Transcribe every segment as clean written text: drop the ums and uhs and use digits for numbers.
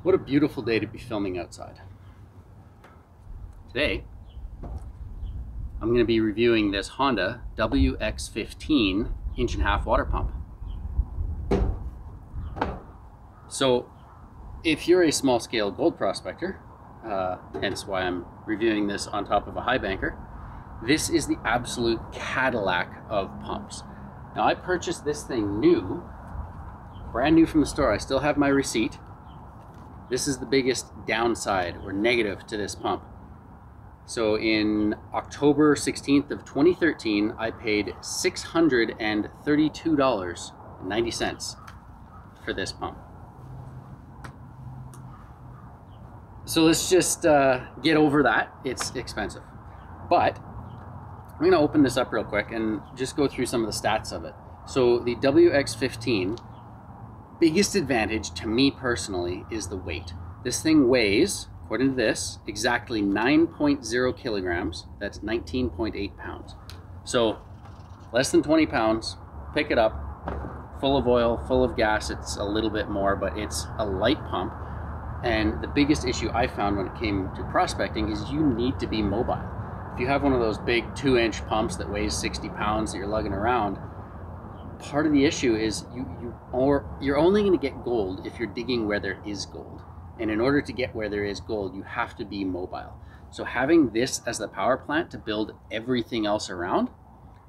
What a beautiful day to be filming outside. Today, I'm going to be reviewing this Honda WX15 1.5-inch water pump. So, if you're a small-scale gold prospector, hence why I'm reviewing this on top of a high banker, this is the absolute Cadillac of pumps. Now, I purchased this thing new, brand new from the store. I still have my receipt. This is the biggest downside or negative to this pump. So in October 16th of 2013, I paid $632.90 for this pump. So let's just get over that. It's expensive. But I'm going to open this up real quick and just go through some of the stats of it. So the WX15, biggest advantage to me personally is the weight. This thing weighs, according to this, exactly 9.0 kilograms. That's 19.8 pounds. So less than 20 pounds, pick it up, full of oil, full of gas. It's a little bit more, but it's a light pump. And the biggest issue I found when it came to prospecting is you need to be mobile. If you have one of those big 2-inch pumps that weighs 60 pounds that you're lugging around, part of the issue is you're only going to get gold if you're digging where there is gold. And in order to get where there is gold, you have to be mobile. So having this as the power plant to build everything else around,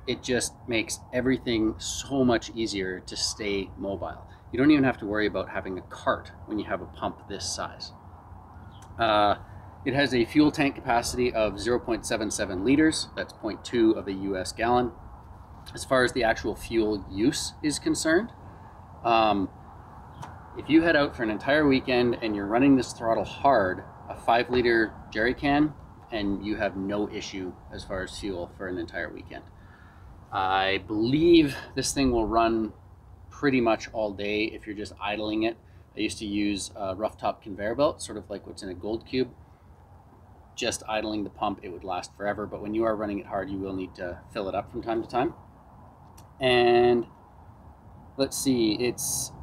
it just makes everything so much easier to stay mobile. You don't even have to worry about having a cart when you have a pump this size. It has a fuel tank capacity of 0.77 liters. That's 0.2 of a US gallon. As far as the actual fuel use is concerned, if you head out for an entire weekend and you're running this throttle hard, a 5-liter jerry can, and you have no issue as far as fuel for an entire weekend. I believe this thing will run pretty much all day if you're just idling it. I used to use a rough top conveyor belt, sort of like what's in a Gold Cube. Just idling the pump, it would last forever, but when you are running it hard, you will need to fill it up from time to time. And let's see, it's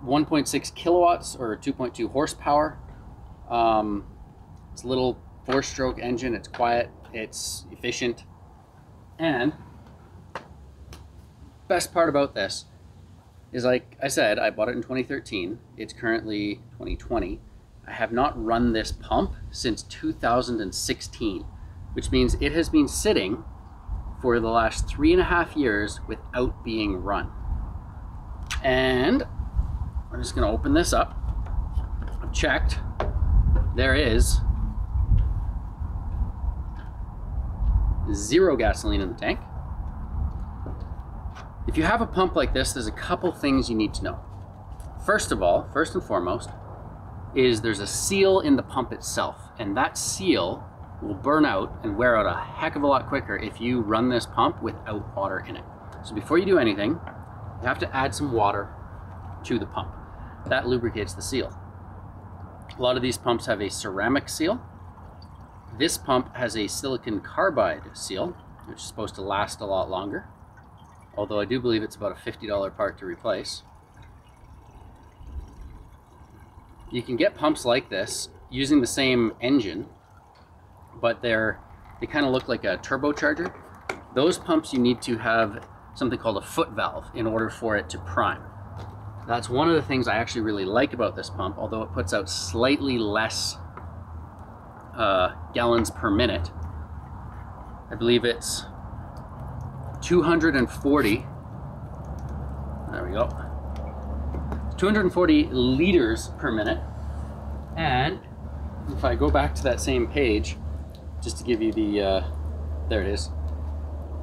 1.6 kilowatts or 2.2 horsepower. It's a little 4-stroke engine. It's quiet, it's efficient, and best part about this is, like I said, I bought it in 2013. It's currently 2020. I have not run this pump since 2016, which means it has been sitting for the last 3.5 years without being run. And I'm just gonna open this up. I've checked. There is 0 gasoline in the tank. If you have a pump like this, there's a couple things you need to know. First of all, first and foremost, is there's a seal in the pump itself, and that seal will burn out and wear out a heck of a lot quicker if you run this pump without water in it. So before you do anything, you have to add some water to the pump. That lubricates the seal. A lot of these pumps have a ceramic seal. This pump has a silicon carbide seal, which is supposed to last a lot longer, although I do believe it's about a $50 part to replace. You can get pumps like this using the same engine, but they kind of look like a turbocharger. Those pumps, you need to have something called a foot valve in order for it to prime. That's one of the things I actually really like about this pump, although it puts out slightly less gallons per minute. I believe it's 240, there we go, 240 liters per minute. And if I go back to that same page, just to give you the, there it is,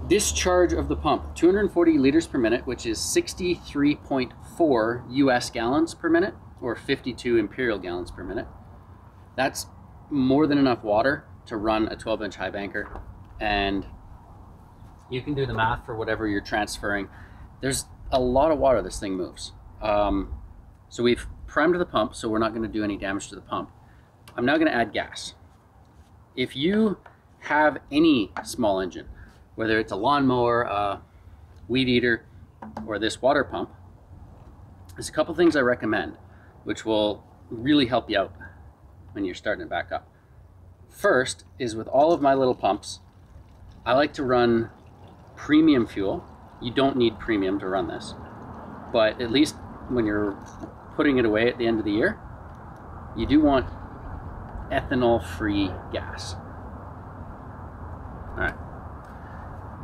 discharge of the pump, 240 liters per minute, which is 63.4 US gallons per minute, or 52 imperial gallons per minute. That's more than enough water to run a 12-inch high banker, and you can do the math for whatever you're transferring. There's a lot of water this thing moves. So we've primed the pump, so we're not going to do any damage to the pump. I'm now going to add gas. If you have any small engine, whether it's a lawnmower, a weed eater, or this water pump, there's a couple things I recommend, which will really help you out when you're starting it back up. First is with all of my little pumps, I like to run premium fuel. You don't need premium to run this, but at least when you're putting it away at the end of the year, you do want ethanol-free gas. All right.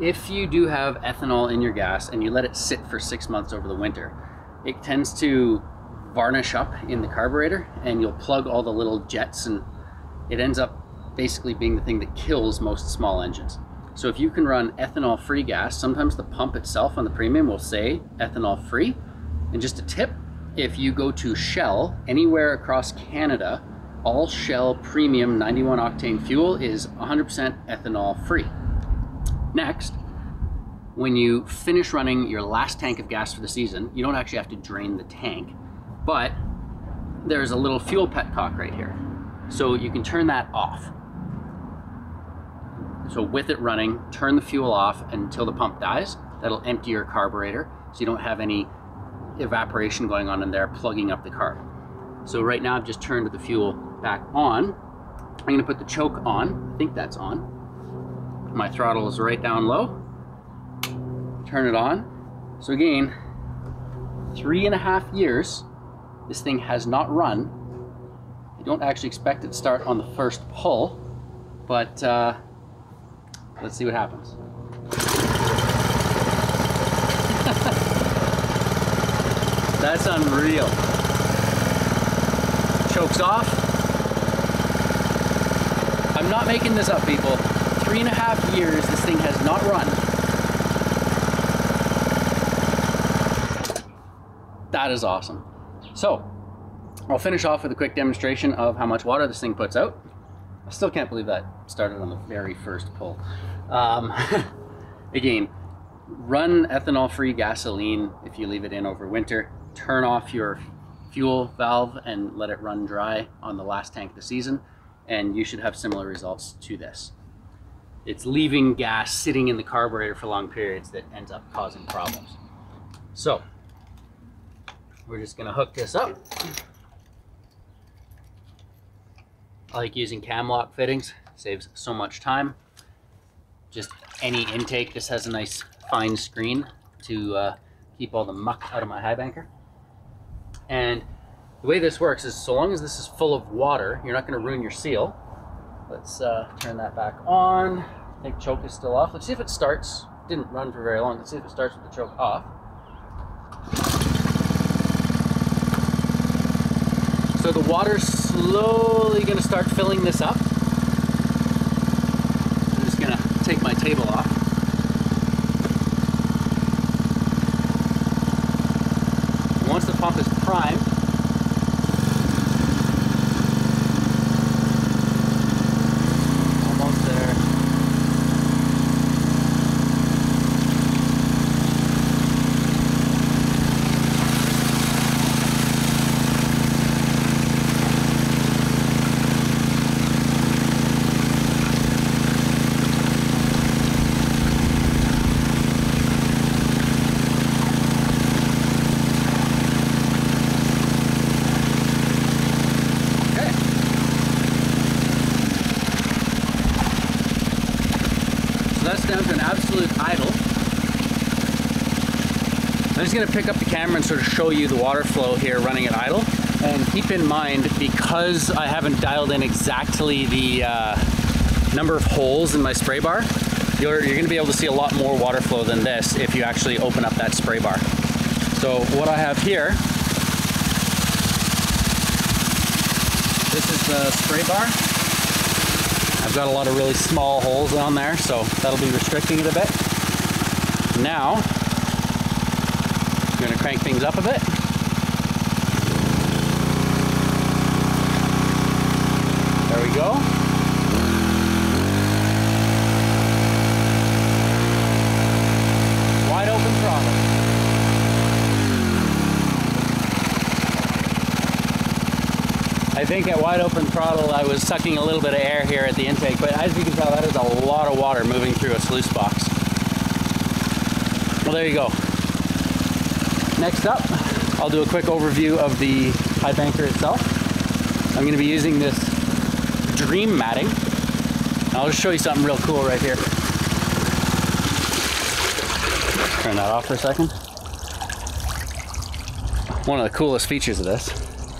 If you do have ethanol in your gas and you let it sit for 6 months over the winter, it tends to varnish up in the carburetor and you'll plug all the little jets, and it ends up basically being the thing that kills most small engines. So if you can run ethanol-free gas, sometimes the pump itself on the premium will say ethanol-free. And just a tip, if you go to Shell anywhere across Canada, all Shell premium 91 octane fuel is 100% ethanol-free. Next, when you finish running your last tank of gas for the season, you don't actually have to drain the tank, but there's a little fuel petcock right here. So you can turn that off. So with it running, turn the fuel off until the pump dies. That'll empty your carburetor so you don't have any evaporation going on in there plugging up the carb. So right now I've just turned the fuel back on. I'm gonna put the choke on. I think that's on. My throttle is right down low. Turn it on. So again, 3.5 years, this thing has not run. I don't actually expect it to start on the first pull, but let's see what happens. That's unreal. Choke's off. I'm not making this up, people. 3.5 years, this thing has not run. That is awesome. So, I'll finish off with a quick demonstration of how much water this thing puts out. I still can't believe that started on the very first pull. Again, run ethanol-free gasoline if you leave it in over winter. Turn off your fuel valve and let it run dry on the last tank of the season, and you should have similar results to this. It's leaving gas sitting in the carburetor for long periods that ends up causing problems. So, we're just gonna hook this up. I like using cam lock fittings, saves so much time. Just any intake, this has a nice fine screen to keep all the muck out of my high banker. And the way this works is, so long as this is full of water, you're not going to ruin your seal. Let's turn that back on. I think choke is still off. Let's see if it starts. Didn't run for very long. Let's see if it starts with the choke off. So the water's slowly going to start filling this up. I'm just going to take my table off. Once the pump is primed, almost there. That's down to an absolute idle. I'm just going to pick up the camera and sort of show you the water flow here running at idle. And keep in mind, because I haven't dialed in exactly the number of holes in my spray bar, you're going to be able to see a lot more water flow than this if you actually open up that spray bar. So what I have here, this is the spray bar. I've got a lot of really small holes on there, so that'll be restricting it a bit. Now, I'm going to crank things up a bit. There we go. Wide open throttle. I think at wide open throttle I was sucking a little bit of air here at the intake, but as you can tell, that is a lot of water moving through a sluice box. Well, there you go. Next up, I'll do a quick overview of the high banker itself. I'm going to be using this Dream matting. I'll just show you something real cool right here. Turn that off for a second. One of the coolest features of this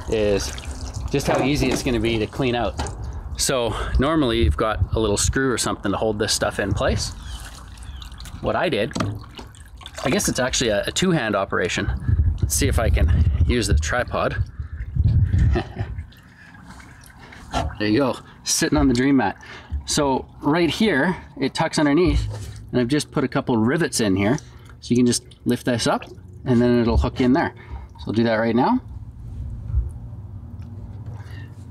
is just how easy it's going to be to clean out. So normally you've got a little screw or something to hold this stuff in place. What I did, I guess it's actually a two-hand operation. Let's see if I can use the tripod. There you go, sitting on the Dream mat. So right here, it tucks underneath, and I've just put a couple rivets in here. So you can just lift this up, and then it'll hook in there. So I'll do that right now.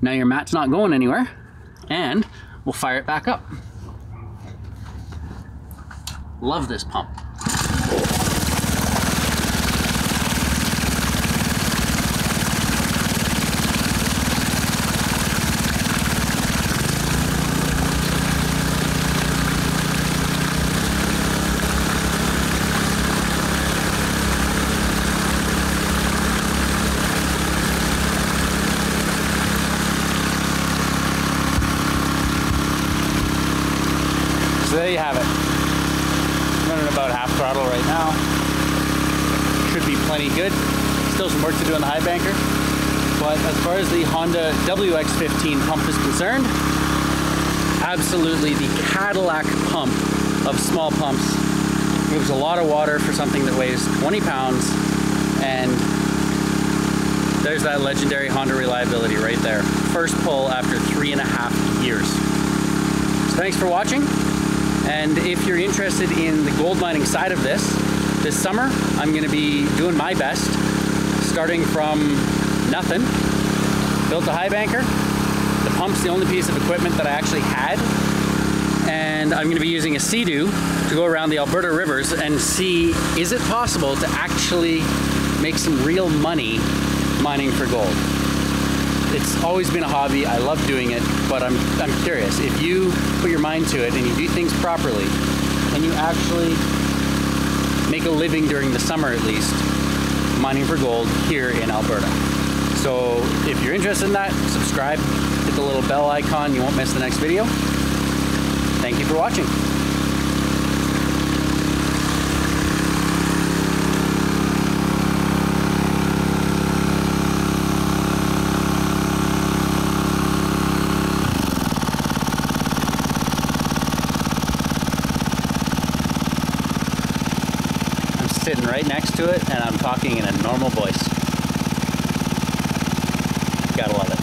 Now your mat's not going anywhere, and we'll fire it back up. Love this pump. So there you have it. Running about half throttle right now. Should be plenty good. Still some work to do on the high banker. But as far as the Honda WX15 pump is concerned, absolutely the Cadillac pump of small pumps. Moves a lot of water for something that weighs 20 pounds. And there's that legendary Honda reliability right there. First pull after 3.5 years. So thanks for watching. And if you're interested in the gold mining side of this summer, I'm going to be doing my best, starting from nothing. Built a high banker. The pump's the only piece of equipment that I actually had. And I'm going to be using a Sea-Doo to go around the Alberta rivers and see, is it possible to actually make some real money mining for gold? It's always been a hobby. I love doing it, but I'm curious. If you put your mind to it and you do things properly, and you actually make a living during the summer at least, mining for gold here in Alberta. So if you're interested in that, subscribe, hit the little bell icon, you won't miss the next video. Thank you for watching. Sitting right next to it, and I'm talking in a normal voice. Gotta love it.